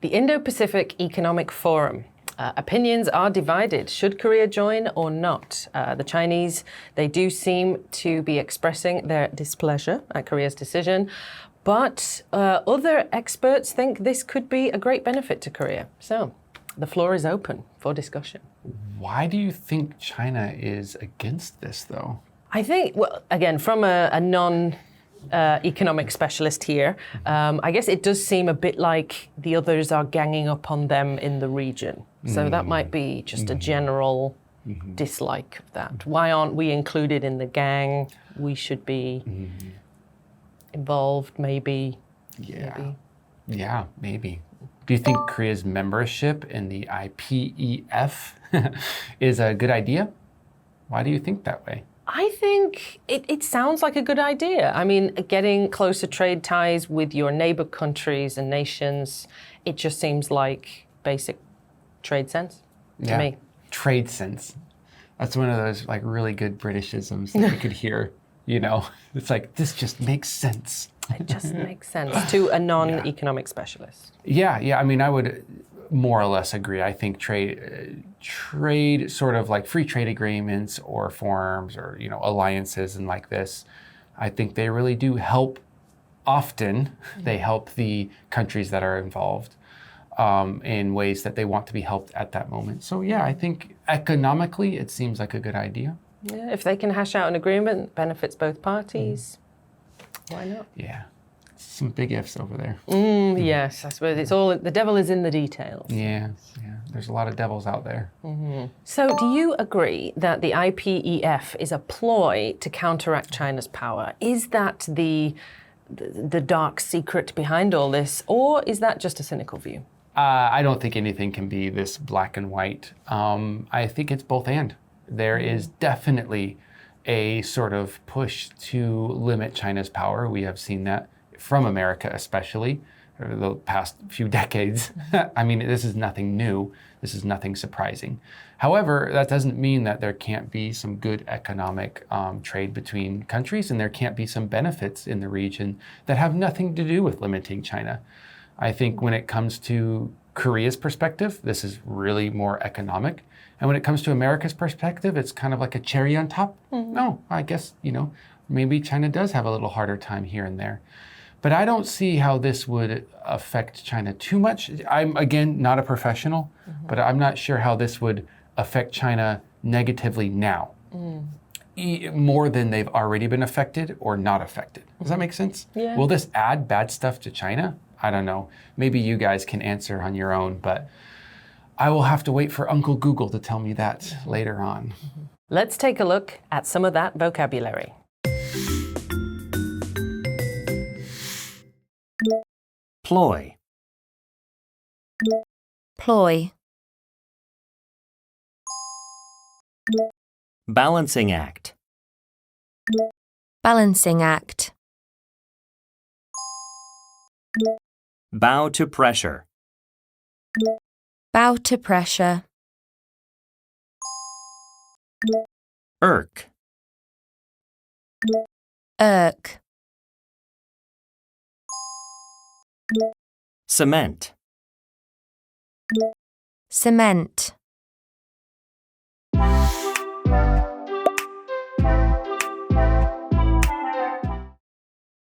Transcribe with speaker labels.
Speaker 1: The Indo-Pacific Economic Forum. Opinions are divided. Should Korea join or not? The Chinese, they do seem to be expressing their displeasure at Korea's decision, but other experts think this could be a great benefit to Korea. So the floor is open for discussion.
Speaker 2: Why do you think China is against this, though?
Speaker 1: I think, well, again, from a non-economic specialist here, I guess it does seem a bit like the others are ganging up on them in the region. So that might be just a general dislike of that. Why aren't we included in the gang? We should be involved, maybe.
Speaker 2: Yeah, maybe. Do you think Korea's membership in the IPEF is a good idea? Why do you think that way?
Speaker 1: I think it sounds like a good idea. I mean, getting closer trade ties with your neighbor countries and nations, it just seems like basic trade sense to me.
Speaker 2: Trade sense. That's one of those like really good Britishisms that you could hear, you know. It's like, this just makes sense.
Speaker 1: It just makes sense to a non-economic specialist.
Speaker 2: Yeah. I mean, I would more or less agree. I think trade sort of like free trade agreements or forums or, you know, alliances and like this, I think they really do help often. They help the countries that are involved in ways that they want to be helped at that moment. So yeah, I think economically it seems like a good idea.
Speaker 1: Yeah, if they can hash out an agreement that benefits both parties, why not?
Speaker 2: Yeah. Some big ifs over there.
Speaker 1: Yes, I suppose it's all, the devil is in the details.
Speaker 2: Yeah. There's a lot of devils out there.
Speaker 1: So do you agree that the IPEF is a ploy to counteract China's power? Is that the dark secret behind all this, or is that just a cynical view?
Speaker 2: I don't think anything can be this black and white. I think it's both and. There is definitely a sort of push to limit China's power. We have seen that from America, especially over the past few decades. I mean, this is nothing new. This is nothing surprising. However, that doesn't mean that there can't be some good economic trade between countries, and there can't be some benefits in the region that have nothing to do with limiting China. I think when it comes to Korea's perspective, this is really more economic. And when it comes to America's perspective, it's kind of like a cherry on top. No, I guess, you know, maybe China does have a little harder time here and there. But I don't see how this would affect China too much. I'm, again, not a professional, but I'm not sure how this would affect China negatively now, more than they've already been affected or not affected. Does that make sense?
Speaker 1: Yeah.
Speaker 2: Will this add bad stuff to China? I don't know. Maybe you guys can answer on your own, but I will have to wait for Uncle Google to tell me that later on.
Speaker 1: Let's take a look at some of that vocabulary.
Speaker 3: Ploy.
Speaker 4: Ploy.
Speaker 3: Balancing act.
Speaker 4: Balancing act.
Speaker 3: Bow to pressure.
Speaker 4: Bow to pressure.
Speaker 3: Irk.
Speaker 4: Irk.
Speaker 3: Cement.
Speaker 4: Cement.